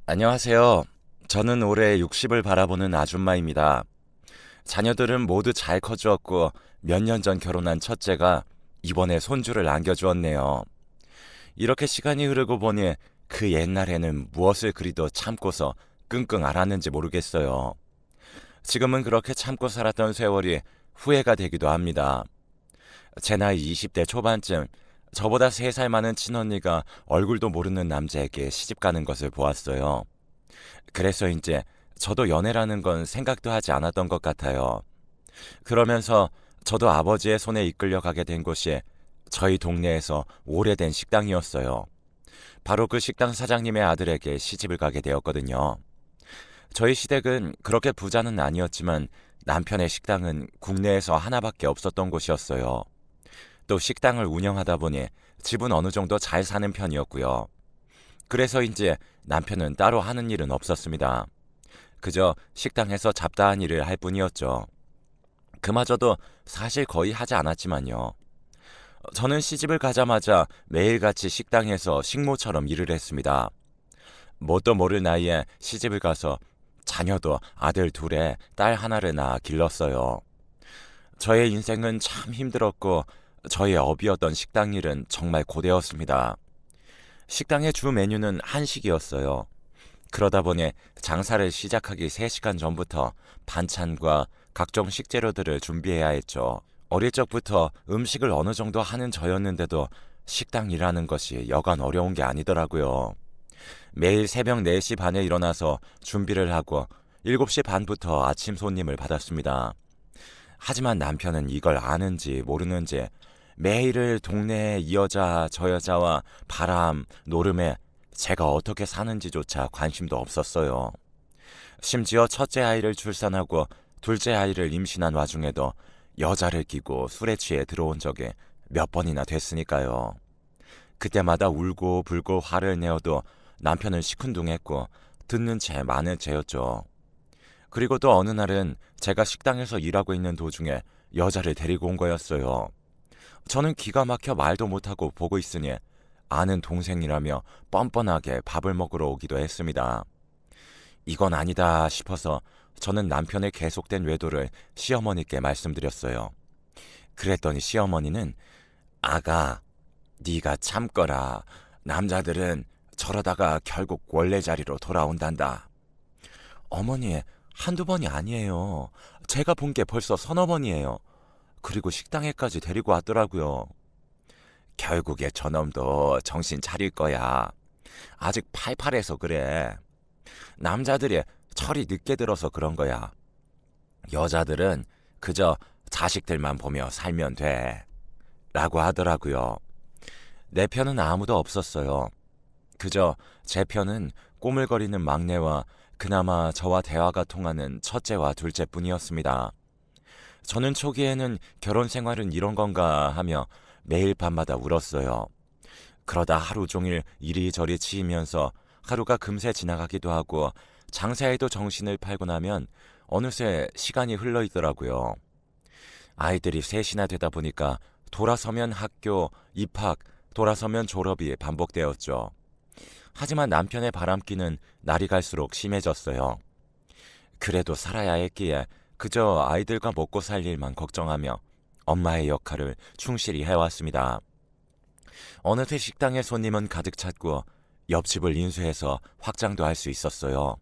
안녕하세요. 저는 올해 60을 바라보는 아줌마입니다. 자녀들은 모두 잘 커주었고 몇 년 전 결혼한 첫째가 이번에 손주를 안겨주었네요. 이렇게 시간이 흐르고 보니 그 옛날에는 무엇을 그리도 참고서 끙끙 앓았는지 모르겠어요. 지금은 그렇게 참고 살았던 세월이 후회가 되기도 합니다. 제 나이 20대 초반쯤 저보다 3살 많은 친언니가 얼굴도 모르는 남자에게 시집 가는 것을 보았어요. 그래서 이제 저도 연애라는 건 생각도 하지 않았던 것 같아요. 그러면서 저도 아버지의 손에 이끌려가게 된 곳이 저희 동네에서 오래된 식당이었어요. 바로 그 식당 사장님의 아들에게 시집을 가게 되었거든요. 저희 시댁은 그렇게 부자는 아니었지만 남편의 식당은 국내에서 하나밖에 없었던 곳이었어요. 또 식당을 운영하다 보니 집은 어느 정도 잘 사는 편이었고요. 그래서 이제 남편은 따로 하는 일은 없었습니다. 그저 식당에서 잡다한 일을 할 뿐이었죠. 그마저도 사실 거의 하지 않았지만요. 저는 시집을 가자마자 매일같이 식당에서 식모처럼 일을 했습니다. 뭣도 모를 나이에 시집을 가서 자녀도 아들 둘에 딸 하나를 낳아 길렀어요. 저의 인생은 참 힘들었고 저의 업이었던 식당 일은 정말 고되었습니다. 식당의 주 메뉴는 한식이었어요. 그러다 보니 장사를 시작하기 3시간 전부터 반찬과 각종 식재료들을 준비해야 했죠. 어릴 적부터 음식을 어느 정도 하는 저였는데도 식당 일하는 것이 여간 어려운 게 아니더라고요. 매일 새벽 4시 반에 일어나서 준비를 하고 7시 반부터 아침 손님을 받았습니다. 하지만 남편은 이걸 아는지 모르는지 매일을 동네의 이 여자 저 여자와 바람, 노름에 제가 어떻게 사는지조차 관심도 없었어요. 심지어 첫째 아이를 출산하고 둘째 아이를 임신한 와중에도 여자를 끼고 술에 취해 들어온 적이 몇 번이나 됐으니까요. 그때마다 울고 불고 화를 내어도 남편은 시큰둥했고 듣는 채 많은 채였죠. 그리고 또 어느 날은 제가 식당에서 일하고 있는 도중에 여자를 데리고 온 거였어요. 저는 기가 막혀 말도 못하고 보고 있으니 아는 동생이라며 뻔뻔하게 밥을 먹으러 오기도 했습니다. 이건 아니다 싶어서 저는 남편의 계속된 외도를 시어머니께 말씀드렸어요. 그랬더니 시어머니는 아가, 네가 참거라. 남자들은 저러다가 결국 원래 자리로 돌아온단다. 어머니, 한두 번이 아니에요. 제가 본 게 벌써 서너 번이에요. 그리고 식당에까지 데리고 왔더라고요. 결국에 저놈도 정신 차릴 거야. 아직 팔팔해서 그래. 남자들이 철이 늦게 들어서 그런 거야. 여자들은 그저 자식들만 보며 살면 돼. 라고 하더라고요. 내 편은 아무도 없었어요. 그저 제 편은 꼬물거리는 막내와 그나마 저와 대화가 통하는 첫째와 둘째뿐이었습니다. 저는 초기에는 결혼 생활은 이런 건가 하며 매일 밤마다 울었어요. 그러다 하루 종일 이리저리 치이면서 하루가 금세 지나가기도 하고 장사에도 정신을 팔고 나면 어느새 시간이 흘러 있더라고요. 아이들이 셋이나 되다 보니까 돌아서면 학교, 입학, 돌아서면 졸업이 반복되었죠. 하지만 남편의 바람기는 날이 갈수록 심해졌어요. 그래도 살아야 했기에 그저 아이들과 먹고 살 일만 걱정하며 엄마의 역할을 충실히 해왔습니다. 어느새 식당에 손님은 가득 찼고 옆집을 인수해서 확장도 할 수 있었어요.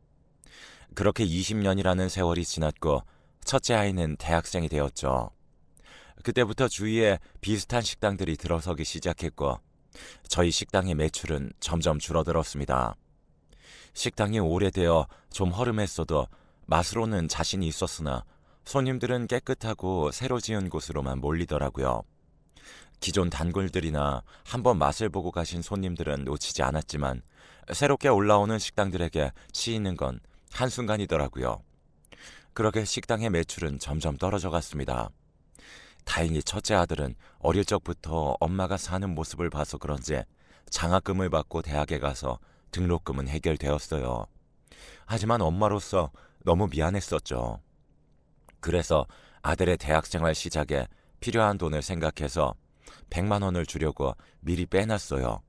그렇게 20년이라는 세월이 지났고 첫째 아이는 대학생이 되었죠. 그때부터 주위에 비슷한 식당들이 들어서기 시작했고 저희 식당의 매출은 점점 줄어들었습니다. 식당이 오래되어 좀 허름했어도 맛으로는 자신이 있었으나 손님들은 깨끗하고 새로 지은 곳으로만 몰리더라고요. 기존 단골들이나 한번 맛을 보고 가신 손님들은 놓치지 않았지만 새롭게 올라오는 식당들에게 치이는 건 한순간이더라고요. 그렇게 식당의 매출은 점점 떨어져 갔습니다. 다행히 첫째 아들은 어릴 적부터 엄마가 사는 모습을 봐서 그런지 장학금을 받고 대학에 가서 등록금은 해결되었어요. 하지만 엄마로서 너무 미안했었죠. 그래서 아들의 대학생활 시작에 필요한 돈을 생각해서 100만 원을 주려고 미리 빼놨어요.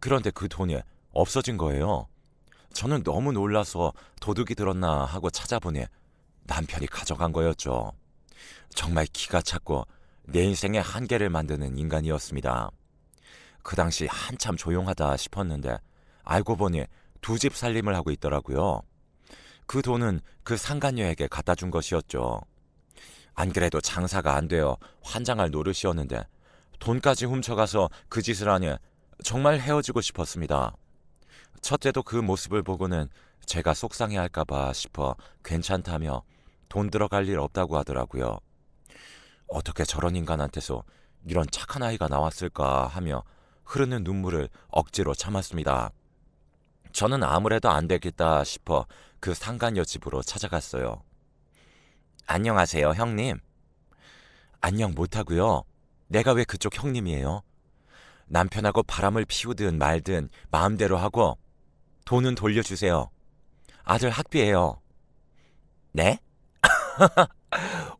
그런데 그 돈이 없어진 거예요. 저는 너무 놀라서 도둑이 들었나 하고 찾아보니 남편이 가져간 거였죠. 정말 기가 찼고 내 인생의 한계를 만드는 인간이었습니다. 그 당시 한참 조용하다 싶었는데 알고 보니 두 집 살림을 하고 있더라고요. 그 돈은 그 상간녀에게 갖다 준 것이었죠. 안 그래도 장사가 안 되어 환장할 노릇이었는데 돈까지 훔쳐가서 그 짓을 하니 정말 헤어지고 싶었습니다. 첫째도 그 모습을 보고는 제가 속상해할까봐 싶어 괜찮다며 돈 들어갈 일 없다고 하더라고요. 어떻게 저런 인간한테서 이런 착한 아이가 나왔을까 하며 흐르는 눈물을 억지로 참았습니다. 저는 아무래도 안 되겠다 싶어 그 상간녀 집으로 찾아갔어요. 안녕하세요, 형님. 안녕 못하고요. 내가 왜 그쪽 형님이에요? 남편하고 바람을 피우든 말든 마음대로 하고 돈은 돌려주세요. 아들 학비예요. 네?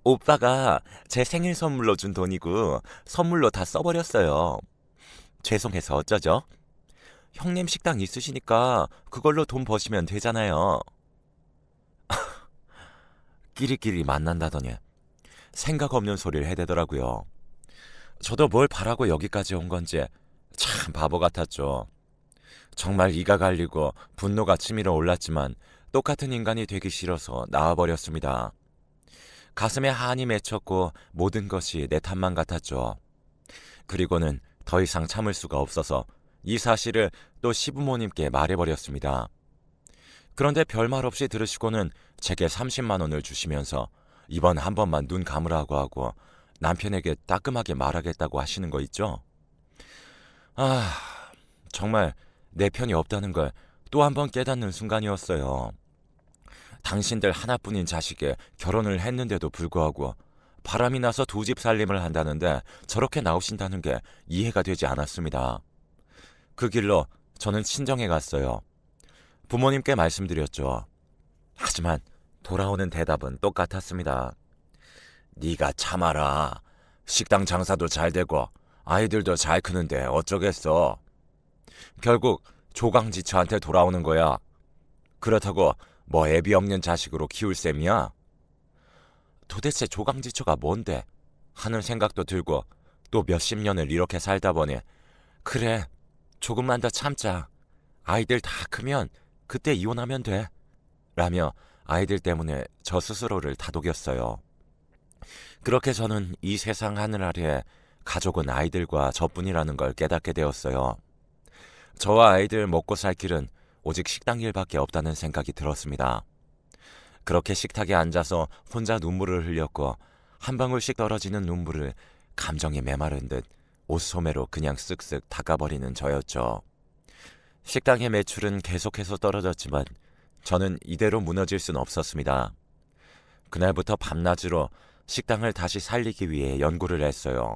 오빠가 제 생일 선물로 준 돈이고 선물로 다 써버렸어요. 죄송해서 어쩌죠? 형님 식당 있으시니까 그걸로 돈 버시면 되잖아요. 끼리끼리 만난다더니 생각 없는 소리를 해대더라고요. 저도 뭘 바라고 여기까지 온 건지 참 바보 같았죠. 정말 이가 갈리고 분노가 치밀어 올랐지만 똑같은 인간이 되기 싫어서 나와버렸습니다. 가슴에 한이 맺혔고 모든 것이 내 탓만 같았죠. 그리고는 더 이상 참을 수가 없어서 이 사실을 또 시부모님께 말해버렸습니다. 그런데 별말 없이 들으시고는 제게 30만 원을 주시면서 이번 한 번만 눈 감으라고 하고 남편에게 따끔하게 말하겠다고 하시는 거 있죠? 정말 내 편이 없다는 걸 또 한 번 깨닫는 순간이었어요. 당신들 하나뿐인 자식에 결혼을 했는데도 불구하고 바람이 나서 두 집 살림을 한다는데 저렇게 나오신다는 게 이해가 되지 않았습니다. 그 길로 저는 친정에 갔어요. 부모님께 말씀드렸죠. 하지만 돌아오는 대답은 똑같았습니다. 네가 참아라. 식당 장사도 잘 되고 아이들도 잘 크는데 어쩌겠어. 결국 조강지처한테 돌아오는 거야. 그렇다고 뭐 애비 없는 자식으로 키울 셈이야? 도대체 조강지처가 뭔데? 하는 생각도 들고 또 몇십 년을 이렇게 살다 보니 그래, 조금만 더 참자. 아이들 다 크면 그때 이혼하면 돼. 라며 아이들 때문에 저 스스로를 다독였어요. 그렇게 저는 이 세상 하늘 아래 가족은 아이들과 저뿐이라는 걸 깨닫게 되었어요. 저와 아이들 먹고 살 길은 오직 식당 일밖에 없다는 생각이 들었습니다. 그렇게 식탁에 앉아서 혼자 눈물을 흘렸고 한 방울씩 떨어지는 눈물을 감정에 메마른 듯 옷소매로 그냥 쓱쓱 닦아버리는 저였죠. 식당의 매출은 계속해서 떨어졌지만 저는 이대로 무너질 순 없었습니다. 그날부터 밤낮으로 식당을 다시 살리기 위해 연구를 했어요.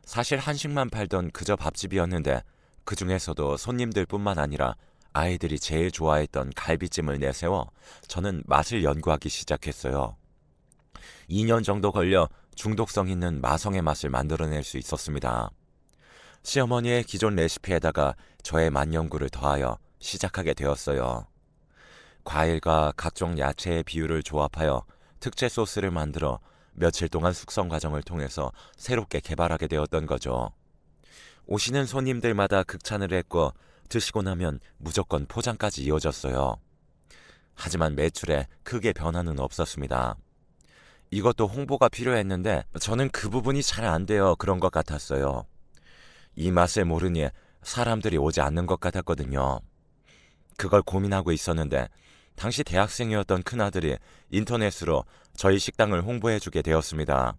사실 한식만 팔던 그저 밥집이었는데 그 중에서도 손님들뿐만 아니라 아이들이 제일 좋아했던 갈비찜을 내세워 저는 맛을 연구하기 시작했어요. 2년 정도 걸려 중독성 있는 마성의 맛을 만들어낼 수 있었습니다. 시어머니의 기존 레시피에다가 저의 맛 연구를 더하여 시작하게 되었어요. 과일과 각종 야채의 비율을 조합하여 특제 소스를 만들어 며칠 동안 숙성 과정을 통해서 새롭게 개발하게 되었던 거죠. 오시는 손님들마다 극찬을 했고 드시고 나면 무조건 포장까지 이어졌어요. 하지만 매출에 크게 변화는 없었습니다. 이것도 홍보가 필요했는데 저는 그 부분이 잘 안 되어 그런 것 같았어요. 이 맛을 모르니 사람들이 오지 않는 것 같았거든요. 그걸 고민하고 있었는데 당시 대학생이었던 큰아들이 인터넷으로 저희 식당을 홍보해주게 되었습니다.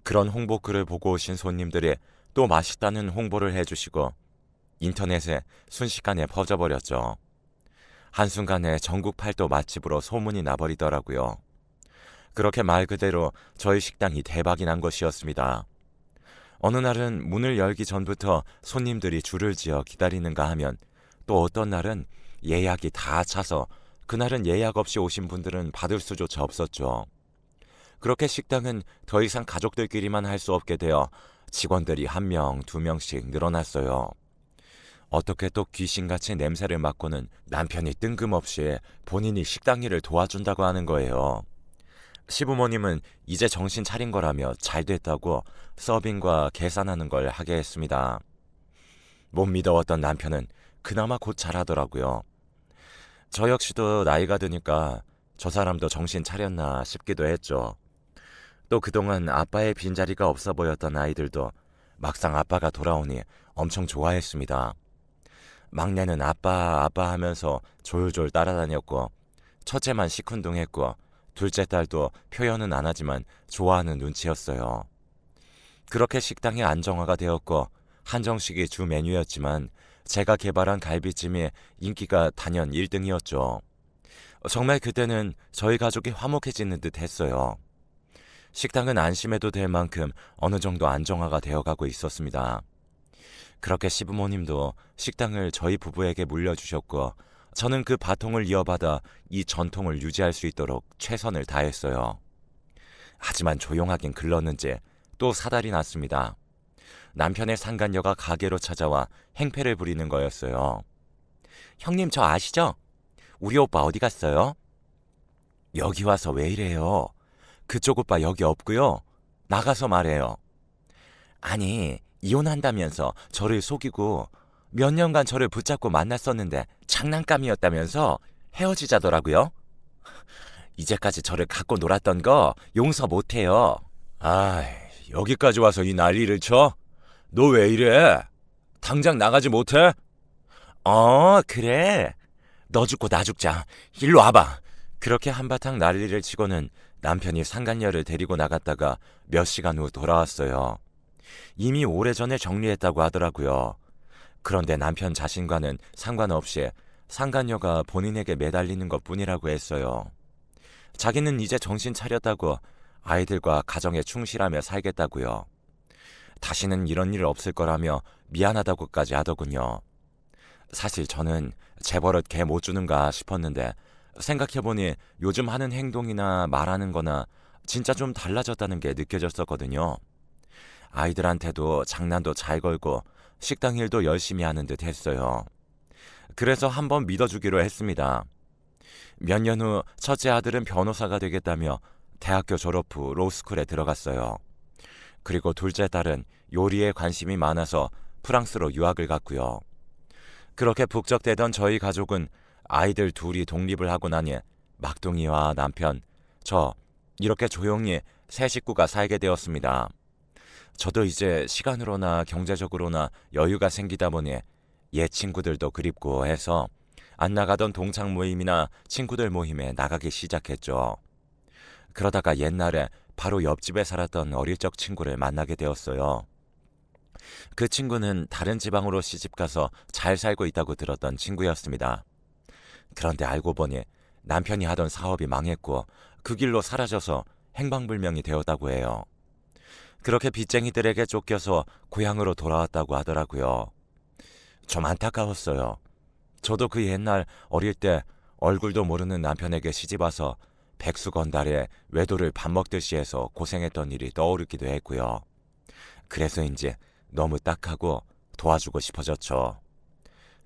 그런 홍보 글을 보고 오신 손님들이 또 맛있다는 홍보를 해주시고 인터넷에 순식간에 퍼져버렸죠. 한순간에 전국 팔도 맛집으로 소문이 나버리더라고요. 그렇게 말 그대로 저희 식당이 대박이 난 것이었습니다. 어느 날은 문을 열기 전부터 손님들이 줄을 지어 기다리는가 하면 또 어떤 날은 예약이 다 차서 그날은 예약 없이 오신 분들은 받을 수조차 없었죠. 그렇게 식당은 더 이상 가족들끼리만 할 수 없게 되어 직원들이 1명, 2명씩 늘어났어요. 어떻게 또 귀신같이 냄새를 맡고는 남편이 뜬금없이 본인이 식당 일을 도와준다고 하는 거예요. 시부모님은 이제 정신 차린 거라며 잘 됐다고 서빙과 계산하는 걸 하게 했습니다. 못 믿어왔던 남편은 그나마 곧 잘하더라고요. 저 역시도 나이가 드니까 저 사람도 정신 차렸나 싶기도 했죠. 또 그동안 아빠의 빈자리가 없어 보였던 아이들도 막상 아빠가 돌아오니 엄청 좋아했습니다. 막내는 아빠 아빠 하면서 졸졸 따라다녔고, 첫째만 시큰둥했고, 둘째 딸도 표현은 안 하지만 좋아하는 눈치였어요. 그렇게 식당이 안정화가 되었고, 한정식이 주 메뉴였지만 제가 개발한 갈비찜이 인기가 단연 1등이었죠. 정말 그때는 저희 가족이 화목해지는 듯 했어요. 식당은 안심해도 될 만큼 어느 정도 안정화가 되어가고 있었습니다. 그렇게 시부모님도 식당을 저희 부부에게 물려주셨고, 저는 그 바통을 이어받아 이 전통을 유지할 수 있도록 최선을 다했어요. 하지만 조용하긴 글렀는지 또 사달이 났습니다. 남편의 상간녀가 가게로 찾아와 행패를 부리는 거였어요. 형님, 저 아시죠? 우리 오빠 어디 갔어요? 여기 와서 왜 이래요? 그쪽 오빠 여기 없고요. 나가서 말해요. 아니, 이혼한다면서 저를 속이고 몇 년간 저를 붙잡고 만났었는데 장난감이었다면서 헤어지자더라고요. 이제까지 저를 갖고 놀았던 거 용서 못해요. 아, 여기까지 와서 이 난리를 쳐? 너 왜 이래? 당장 나가지 못해? 그래. 너 죽고 나 죽자. 일로 와봐. 그렇게 한바탕 난리를 치고는 남편이 상간녀를 데리고 나갔다가 몇 시간 후 돌아왔어요. 이미 오래전에 정리했다고 하더라고요. 그런데 남편 자신과는 상관없이 상간녀가 본인에게 매달리는 것뿐이라고 했어요. 자기는 이제 정신 차렸다고, 아이들과 가정에 충실하며 살겠다고요. 다시는 이런 일 없을 거라며 미안하다고까지 하더군요. 사실 저는 재벌은 개 못 주는가 싶었는데, 생각해보니 요즘 하는 행동이나 말하는 거나 진짜 좀 달라졌다는 게 느껴졌었거든요. 아이들한테도 장난도 잘 걸고 식당 일도 열심히 하는 듯 했어요. 그래서 한번 믿어주기로 했습니다. 몇 년 후 첫째 아들은 변호사가 되겠다며 대학교 졸업 후 로스쿨에 들어갔어요. 그리고 둘째 딸은 요리에 관심이 많아서 프랑스로 유학을 갔고요. 그렇게 북적대던 저희 가족은 아이들 둘이 독립을 하고 나니 막둥이와 남편, 저 이렇게 조용히 세 식구가 살게 되었습니다. 저도 이제 시간으로나 경제적으로나 여유가 생기다 보니 옛 친구들도 그립고 해서 안 나가던 동창 모임이나 친구들 모임에 나가기 시작했죠. 그러다가 옛날에 바로 옆집에 살았던 어릴 적 친구를 만나게 되었어요. 그 친구는 다른 지방으로 시집가서 잘 살고 있다고 들었던 친구였습니다. 그런데 알고 보니 남편이 하던 사업이 망했고 그 길로 사라져서 행방불명이 되었다고 해요. 그렇게 빚쟁이들에게 쫓겨서 고향으로 돌아왔다고 하더라고요. 좀 안타까웠어요. 저도 그 옛날 어릴 때 얼굴도 모르는 남편에게 시집와서 백수건달에 외도를 밥 먹듯이 해서 고생했던 일이 떠오르기도 했고요. 그래서인지 너무 딱하고 도와주고 싶어졌죠.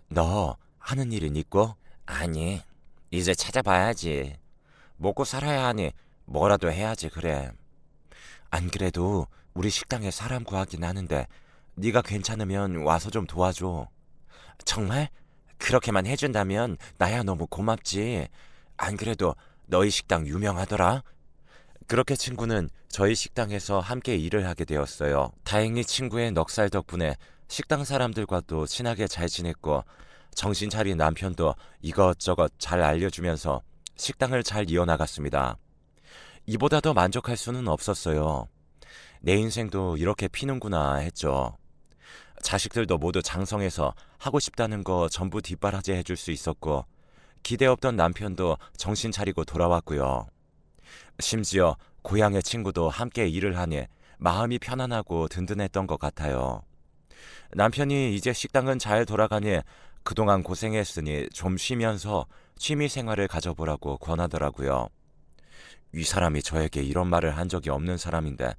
너 하는 일은 있고? 아니, 이제 찾아봐야지. 먹고 살아야 하니 뭐라도 해야지 그래. 안 그래도 우리 식당에 사람 구하긴 하는데 네가 괜찮으면 와서 좀 도와줘. 정말? 그렇게만 해준다면 나야 너무 고맙지. 안 그래도 너희 식당 유명하더라. 그렇게 친구는 저희 식당에서 함께 일을 하게 되었어요. 다행히 친구의 넉살 덕분에 식당 사람들과도 친하게 잘 지냈고, 정신 차린 남편도 이것저것 잘 알려주면서 식당을 잘 이어나갔습니다. 이보다 더 만족할 수는 없었어요. 내 인생도 이렇게 피는구나 했죠. 자식들도 모두 장성해서 하고 싶다는 거 전부 뒷바라지 해줄 수 있었고, 기대 없던 남편도 정신 차리고 돌아왔고요. 심지어 고향의 친구도 함께 일을 하니 마음이 편안하고 든든했던 것 같아요. 남편이 이제 식당은 잘 돌아가니 그동안 고생했으니 좀 쉬면서 취미 생활을 가져보라고 권하더라고요. 이 사람이 저에게 이런 말을 한 적이 없는 사람인데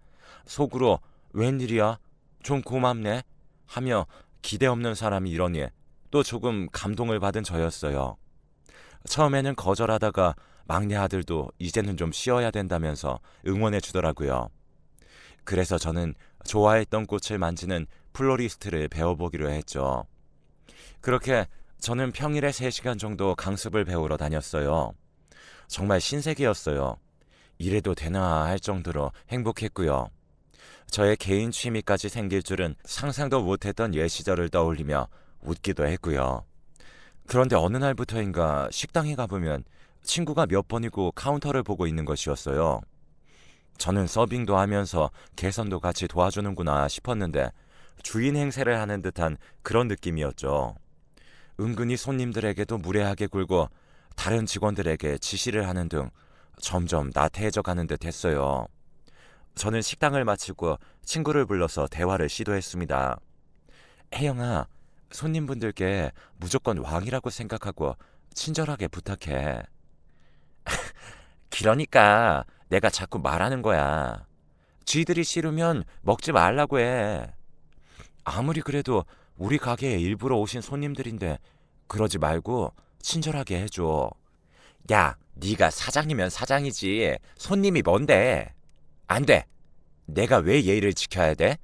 속으로 웬일이야? 좀 고맙네? 하며 기대 없는 사람이 이러니 또 조금 감동을 받은 저였어요. 처음에는 거절하다가 막내 아들도 이제는 좀 쉬어야 된다면서 응원해 주더라고요. 그래서 저는 좋아했던 꽃을 만지는 플로리스트를 배워보기로 했죠. 그렇게 저는 평일에 3시간 정도 강습을 배우러 다녔어요. 정말 신세계였어요. 이래도 되나 할 정도로 행복했고요. 저의 개인 취미까지 생길 줄은 상상도 못했던 옛 시절을 떠올리며 웃기도 했고요. 그런데 어느 날부터인가 식당에 가보면 친구가 몇 번이고 카운터를 보고 있는 것이었어요. 저는 서빙도 하면서 개선도 같이 도와주는구나 싶었는데 주인 행세를 하는 듯한 그런 느낌이었죠. 은근히 손님들에게도 무례하게 굴고 다른 직원들에게 지시를 하는 등 점점 나태해져 가는 듯 했어요. 저는 식당을 마치고 친구를 불러서 대화를 시도했습니다. 혜영아, 손님분들께 무조건 왕이라고 생각하고 친절하게 부탁해. 그러니까 내가 자꾸 말하는 거야. 쥐들이 싫으면 먹지 말라고 해. 아무리 그래도 우리 가게에 일부러 오신 손님들인데 그러지 말고 친절하게 해줘. 야, 네가 사장이면 사장이지. 손님이 뭔데? 안 돼. 내가 왜 예의를 지켜야 돼?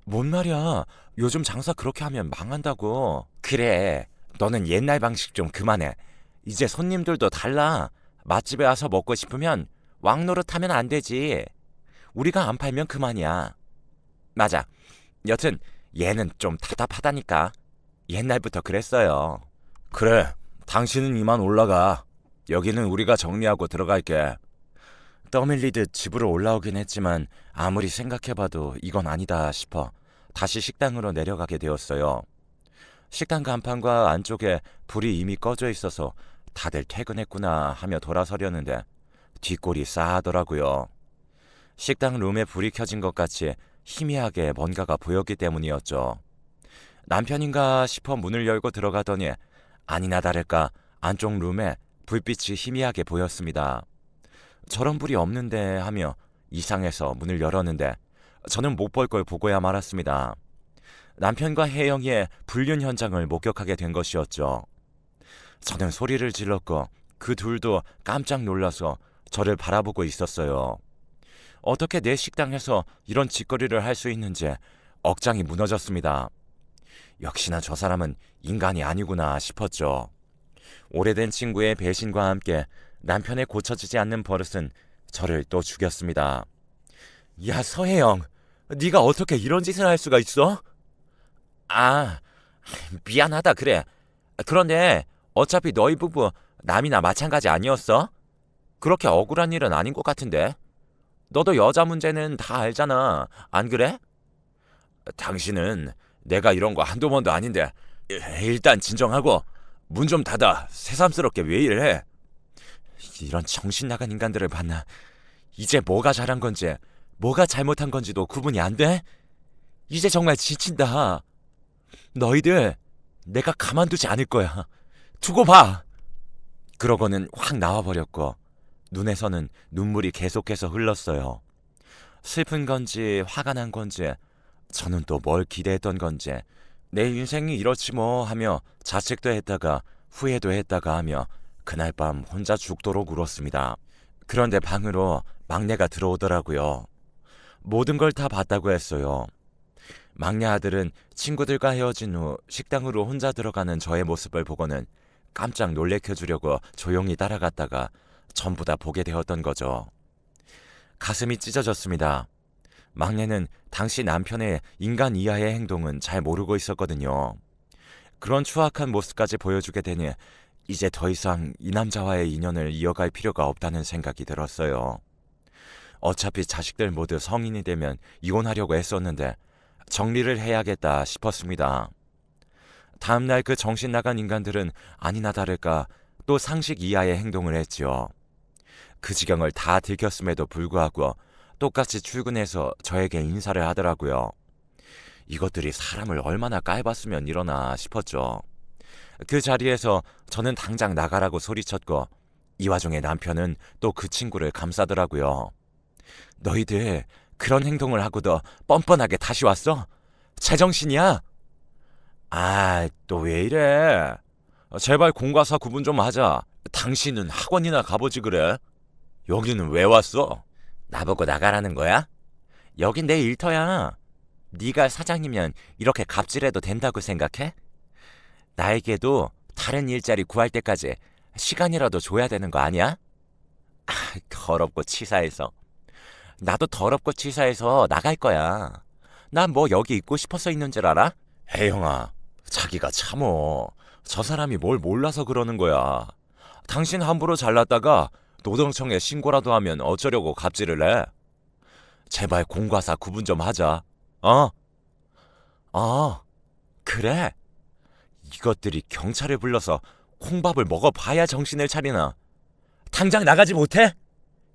뭔 말이야. 요즘 장사 그렇게 하면 망한다고. 그래. 너는 옛날 방식 좀 그만해. 이제 손님들도 달라. 맛집에 와서 먹고 싶으면 왕노릇하면 안 되지. 우리가 안 팔면 그만이야. 맞아. 여튼 얘는 좀 답답하다니까. 옛날부터 그랬어요. 그래. 당신은 이만 올라가. 여기는 우리가 정리하고 들어갈게. 떠밀리듯 집으로 올라오긴 했지만 아무리 생각해봐도 이건 아니다 싶어 다시 식당으로 내려가게 되었어요. 식당 간판과 안쪽에 불이 이미 꺼져 있어서 다들 퇴근했구나 하며 돌아서려는데 뒷골이 싸하더라고요. 식당 룸에 불이 켜진 것 같이 희미하게 뭔가가 보였기 때문이었죠. 남편인가 싶어 문을 열고 들어가더니 아니나 다를까 안쪽 룸에 불빛이 희미하게 보였습니다. 저런 불이 없는데 하며 이상해서 문을 열었는데 저는 못 볼 걸 보고야 말았습니다. 남편과 혜영이의 불륜 현장을 목격하게 된 것이었죠. 저는 소리를 질렀고 그 둘도 깜짝 놀라서 저를 바라보고 있었어요. 어떻게 내 식당에서 이런 짓거리를 할 수 있는지 억장이 무너졌습니다. 역시나 저 사람은 인간이 아니구나 싶었죠. 오래된 친구의 배신과 함께 남편의 고쳐지지 않는 버릇은 저를 또 죽였습니다. 야, 서혜영, 네가 어떻게 이런 짓을 할 수가 있어? 아, 미안하다 그래. 그런데 어차피 너희 부부 남이나 마찬가지 아니었어? 그렇게 억울한 일은 아닌 것 같은데. 너도 여자 문제는 다 알잖아. 안 그래? 당신은 내가 이런 거 한두 번도 아닌데 일단 진정하고 문 좀 닫아. 새삼스럽게 왜 이래? 이런 정신 나간 인간들을 봤나. 이제 뭐가 잘한 건지 뭐가 잘못한 건지도 구분이 안 돼? 이제 정말 지친다. 너희들 내가 가만두지 않을 거야. 두고 봐. 그러고는 확 나와버렸고 눈에서는 눈물이 계속해서 흘렀어요. 슬픈 건지 화가 난 건지 저는 또 뭘 기대했던 건지 내 인생이 이렇지 뭐 하며 자책도 했다가 후회도 했다가 하며 그날 밤 혼자 죽도록 울었습니다. 그런데 방으로 막내가 들어오더라고요. 모든 걸 다 봤다고 했어요. 막내 아들은 친구들과 헤어진 후 식당으로 혼자 들어가는 저의 모습을 보고는 깜짝 놀래켜주려고 조용히 따라갔다가 전부 다 보게 되었던 거죠. 가슴이 찢어졌습니다. 막내는 당시 남편의 인간 이하의 행동은 잘 모르고 있었거든요. 그런 추악한 모습까지 보여주게 되니 이제 더 이상 이 남자와의 인연을 이어갈 필요가 없다는 생각이 들었어요. 어차피 자식들 모두 성인이 되면 이혼하려고 했었는데 정리를 해야겠다 싶었습니다. 다음날 그 정신 나간 인간들은 아니나 다를까 또 상식 이하의 행동을 했지요. 그 지경을 다 들켰음에도 불구하고 똑같이 출근해서 저에게 인사를 하더라고요. 이것들이 사람을 얼마나 깔봤으면 이러나 싶었죠. 그 자리에서 저는 당장 나가라고 소리쳤고 이 와중에 남편은 또 그 친구를 감싸더라고요. 너희들 그런 행동을 하고도 뻔뻔하게 다시 왔어? 제정신이야? 또 왜 이래? 제발 공과사 구분 좀 하자. 당신은 학원이나 가보지 그래? 여기는 왜 왔어? 나보고 나가라는 거야? 여긴 내 일터야. 네가 사장이면 이렇게 갑질해도 된다고 생각해? 나에게도 다른 일자리 구할 때까지 시간이라도 줘야 되는 거 아니야? 더럽고 치사해서. 나도 더럽고 치사해서 나갈 거야. 난 뭐 여기 있고 싶어서 있는 줄 알아? 혜영아, 자기가 참어. 저 사람이 뭘 몰라서 그러는 거야. 당신 함부로 잘났다가 노동청에 신고라도 하면 어쩌려고 갑질을 해? 제발 공과사 구분 좀 하자. 어? 그래. 이것들이 경찰을 불러서 콩밥을 먹어봐야 정신을 차리나. 당장 나가지 못해?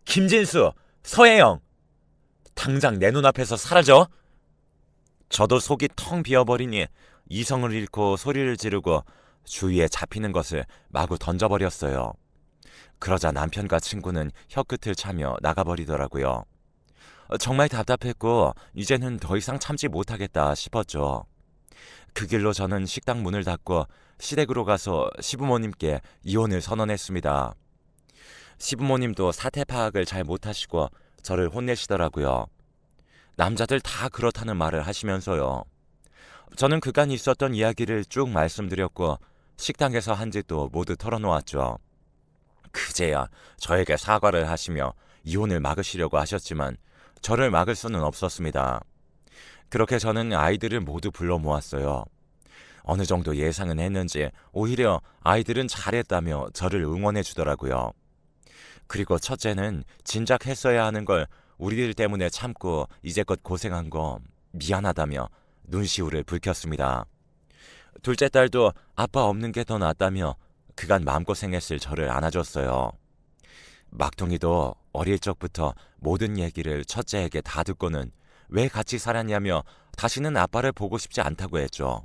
김진수, 서혜영, 당장 내 눈앞에서 사라져. 저도 속이 텅 비어버리니 이성을 잃고 소리를 지르고 주위에 잡히는 것을 마구 던져버렸어요. 그러자 남편과 친구는 혀끝을 차며 나가버리더라고요. 정말 답답했고 이제는 더 이상 참지 못하겠다 싶었죠. 그 길로 저는 식당 문을 닫고 시댁으로 가서 시부모님께 이혼을 선언했습니다. 시부모님도 사태 파악을 잘 못하시고 저를 혼내시더라고요. 남자들 다 그렇다는 말을 하시면서요. 저는 그간 있었던 이야기를 쭉 말씀드렸고 식당에서 한 짓도 모두 털어놓았죠. 그제야 저에게 사과를 하시며 이혼을 막으시려고 하셨지만 저를 막을 수는 없었습니다. 그렇게 저는 아이들을 모두 불러 모았어요. 어느 정도 예상은 했는지 오히려 아이들은 잘했다며 저를 응원해 주더라고요. 그리고 첫째는 진작 했어야 하는 걸 우리들 때문에 참고 이제껏 고생한 거 미안하다며 눈시울을 붉혔습니다. 둘째 딸도 아빠 없는 게 더 낫다며 그간 마음고생했을 저를 안아줬어요. 막둥이도 어릴 적부터 모든 얘기를 첫째에게 다 듣고는 왜 같이 살았냐며 다시는 아빠를 보고 싶지 않다고 했죠.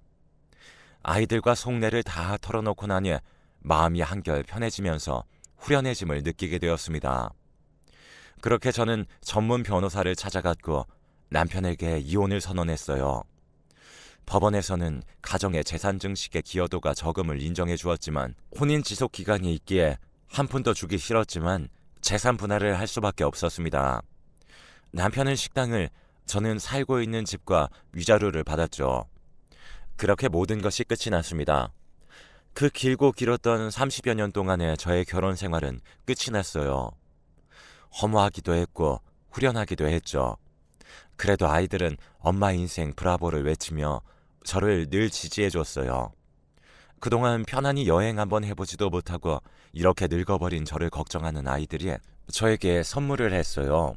아이들과 속내를 다 털어놓고 나니 마음이 한결 편해지면서 후련해짐을 느끼게 되었습니다. 그렇게 저는 전문 변호사를 찾아갔고 남편에게 이혼을 선언했어요. 법원에서는 가정의 재산 증식의 기여도가 적음을 인정해 주었지만 혼인 지속 기간이 있기에 한 푼도 주기 싫었지만 재산 분할을 할 수밖에 없었습니다. 남편은 식당을, 저는 살고 있는 집과 위자료를 받았죠. 그렇게 모든 것이 끝이 났습니다. 그 길고 길었던 30여 년 동안의 저의 결혼 생활은 끝이 났어요. 허무하기도 했고 후련하기도 했죠. 그래도 아이들은 엄마 인생 브라보를 외치며 저를 늘 지지해줬어요. 그동안 편안히 여행 한번 해보지도 못하고 이렇게 늙어버린 저를 걱정하는 아이들이 저에게 선물을 했어요.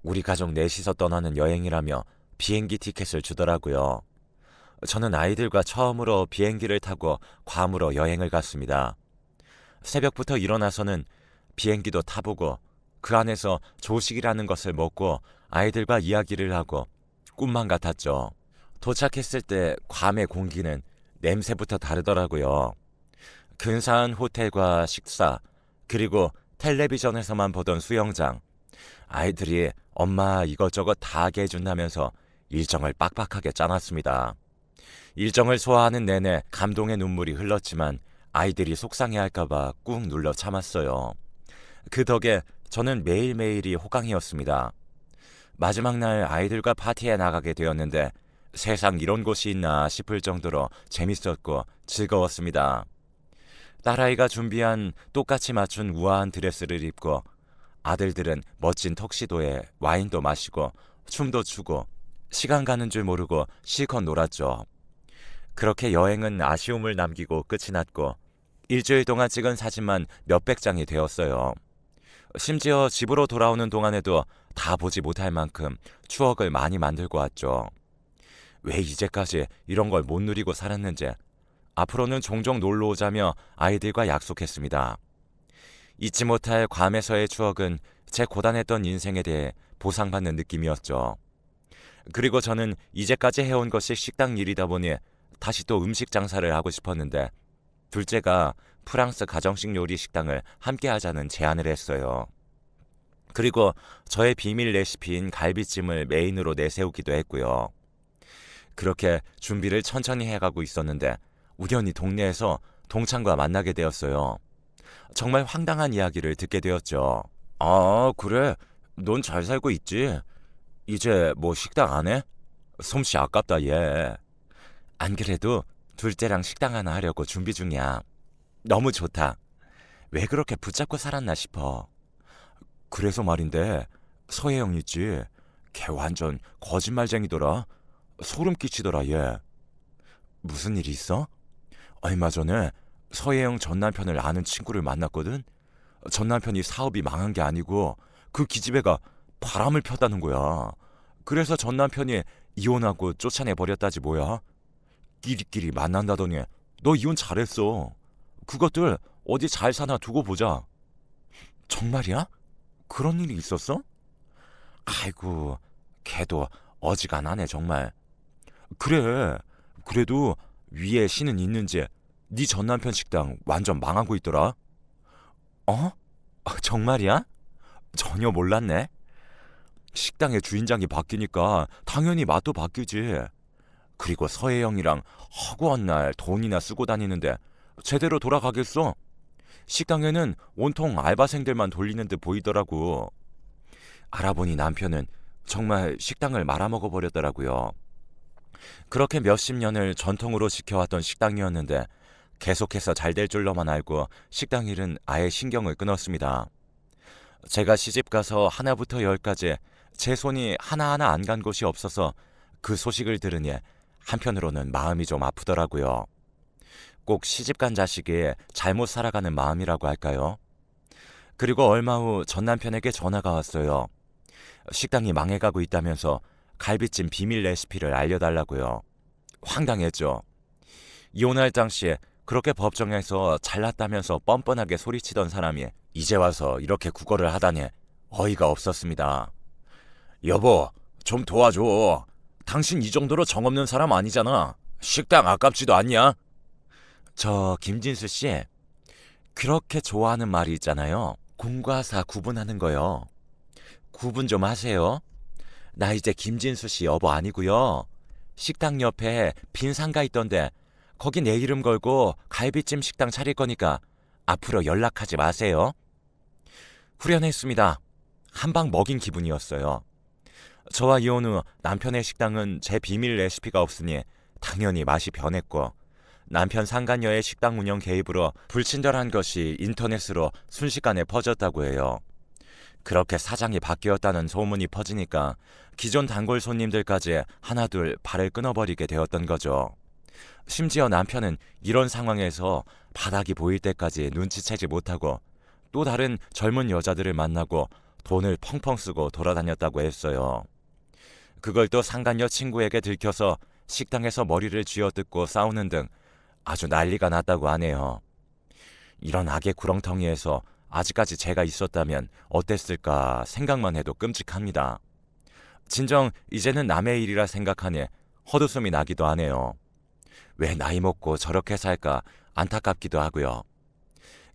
우리 가족 넷이서 떠나는 여행이라며 비행기 티켓을 주더라고요. 저는 아이들과 처음으로 비행기를 타고 괌으로 여행을 갔습니다. 새벽부터 일어나서는 비행기도 타보고 그 안에서 조식이라는 것을 먹고 아이들과 이야기를 하고 꿈만 같았죠. 도착했을 때 괌의 공기는 냄새부터 다르더라고요. 근사한 호텔과 식사, 그리고 텔레비전에서만 보던 수영장. 아이들이 엄마 이것저것 다 하게 해준다면서 일정을 빡빡하게 짜놨습니다. 일정을 소화하는 내내 감동의 눈물이 흘렀지만 아이들이 속상해할까봐 꾹 눌러 참았어요. 그 덕에 저는 매일매일이 호강이었습니다. 마지막 날 아이들과 파티에 나가게 되었는데 세상 이런 곳이 있나 싶을 정도로 재밌었고 즐거웠습니다. 딸아이가 준비한 똑같이 맞춘 우아한 드레스를 입고 아들들은 멋진 턱시도에 와인도 마시고 춤도 추고 시간 가는 줄 모르고 실컷 놀았죠. 그렇게 여행은 아쉬움을 남기고 끝이 났고 일주일 동안 찍은 사진만 몇백 장이 되었어요. 심지어 집으로 돌아오는 동안에도 다 보지 못할 만큼 추억을 많이 만들고 왔죠. 왜 이제까지 이런 걸 못 누리고 살았는지 앞으로는 종종 놀러 오자며 아이들과 약속했습니다. 잊지 못할 괌에서의 추억은 제 고단했던 인생에 대해 보상받는 느낌이었죠. 그리고 저는 이제까지 해온 것이 식당 일이다 보니 다시 또 음식 장사를 하고 싶었는데 둘째가 프랑스 가정식 요리 식당을 함께 하자는 제안을 했어요. 그리고 저의 비밀 레시피인 갈비찜을 메인으로 내세우기도 했고요. 그렇게 준비를 천천히 해가고 있었는데 우연히 동네에서 동창과 만나게 되었어요. 정말 황당한 이야기를 듣게 되었죠. 아, 그래? 넌 잘 살고 있지? 이제 뭐 식당 안 해? 솜씨 아깝다, 얘. 안 그래도 둘째랑 식당 하나 하려고 준비 중이야. 너무 좋다. 왜 그렇게 붙잡고 살았나 싶어. 그래서 말인데 서혜영 있지? 걔 완전 거짓말쟁이더라. 소름 끼치더라, 얘. 무슨 일이 있어? 얼마 전에 서혜영 전 남편을 아는 친구를 만났거든. 전 남편이 사업이 망한 게 아니고 그 기집애가 바람을 폈다는 거야. 그래서 전 남편이 이혼하고 쫓아내버렸다지 뭐야. 끼리끼리 만난다더니 너 이혼 잘했어. 그것들 어디 잘 사나 두고 보자. 정말이야? 그런 일이 있었어? 아이고, 걔도 어지간하네 정말. 그래, 그래도 위에 신은 있는지 네 전 남편 식당 완전 망하고 있더라. 어? 정말이야? 전혀 몰랐네. 식당의 주인장이 바뀌니까 당연히 맛도 바뀌지. 그리고 서혜영이랑 허구한 날 돈이나 쓰고 다니는데 제대로 돌아가겠어? 식당에는 온통 알바생들만 돌리는 듯 보이더라고. 알아보니 남편은 정말 식당을 말아먹어 버렸더라고요. 그렇게 몇십 년을 전통으로 지켜왔던 식당이었는데 계속해서 잘 될 줄로만 알고 식당 일은 아예 신경을 끊었습니다. 제가 시집가서 하나부터 열까지 제 손이 하나하나 안 간 곳이 없어서 그 소식을 들으니 한편으로는 마음이 좀 아프더라고요. 꼭 시집간 자식이 잘못 살아가는 마음이라고 할까요? 그리고 얼마 후 전 남편에게 전화가 왔어요. 식당이 망해가고 있다면서 갈비찜 비밀 레시피를 알려달라고요. 황당했죠. 이혼할 당시에 그렇게 법정에서 잘났다면서 뻔뻔하게 소리치던 사람이 이제 와서 이렇게 구걸을 하다니 어이가 없었습니다. 여보, 좀 도와줘. 당신 이 정도로 정없는 사람 아니잖아. 식당 아깝지도 않냐? 저 김진수 씨, 그렇게 좋아하는 말이 있잖아요. 공과 사 구분하는 거요. 구분 좀 하세요. 나 이제 김진수 씨 여보 아니고요. 식당 옆에 빈 상가 있던데 거기 내 이름 걸고 갈비찜 식당 차릴 거니까 앞으로 연락하지 마세요. 후련했습니다. 한 방 먹인 기분이었어요. 저와 이혼 후 남편의 식당은 제 비밀 레시피가 없으니 당연히 맛이 변했고 남편 상간녀의 식당 운영 개입으로 불친절한 것이 인터넷으로 순식간에 퍼졌다고 해요. 그렇게 사장이 바뀌었다는 소문이 퍼지니까 기존 단골 손님들까지 하나둘 발을 끊어버리게 되었던 거죠. 심지어 남편은 이런 상황에서 바닥이 보일 때까지 눈치채지 못하고 또 다른 젊은 여자들을 만나고 돈을 펑펑 쓰고 돌아다녔다고 했어요. 그걸 또 상간녀 친구에게 들켜서 식당에서 머리를 쥐어뜯고 싸우는 등 아주 난리가 났다고 하네요. 이런 악의 구렁텅이에서 아직까지 제가 있었다면 어땠을까 생각만 해도 끔찍합니다. 진정 이제는 남의 일이라 생각하니 헛웃음이 나기도 하네요. 왜 나이 먹고 저렇게 살까 안타깝기도 하고요.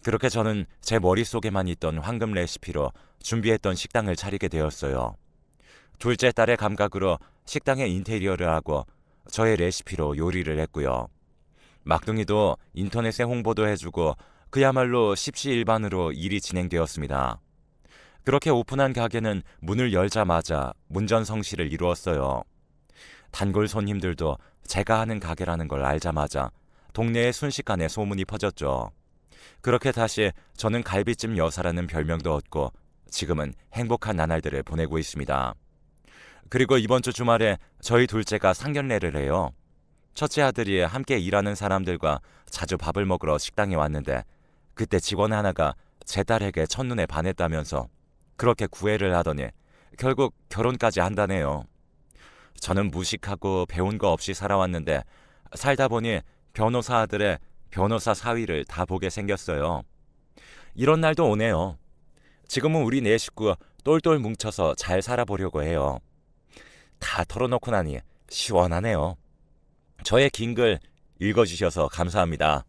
그렇게 저는 제 머릿속에만 있던 황금 레시피로 준비했던 식당을 차리게 되었어요. 둘째 딸의 감각으로 식당의 인테리어를 하고 저의 레시피로 요리를 했고요. 막둥이도 인터넷에 홍보도 해주고 그야말로 십시일반으로 일이 진행되었습니다. 그렇게 오픈한 가게는 문을 열자마자 문전성시를 이루었어요. 단골 손님들도 제가 하는 가게라는 걸 알자마자 동네에 순식간에 소문이 퍼졌죠. 그렇게 다시 저는 갈비찜 여사라는 별명도 얻고 지금은 행복한 나날들을 보내고 있습니다. 그리고 이번 주 주말에 저희 둘째가 상견례를 해요. 첫째 아들이 함께 일하는 사람들과 자주 밥을 먹으러 식당에 왔는데 그때 직원 하나가 제 딸에게 첫눈에 반했다면서 그렇게 구애를 하더니 결국 결혼까지 한다네요. 저는 무식하고 배운 거 없이 살아왔는데 살다 보니 변호사 아들의 변호사 사위를 다 보게 생겼어요. 이런 날도 오네요. 지금은 우리 네 식구 똘똘 뭉쳐서 잘 살아보려고 해요. 다 털어놓고 나니 시원하네요. 저의 긴 글 읽어주셔서 감사합니다.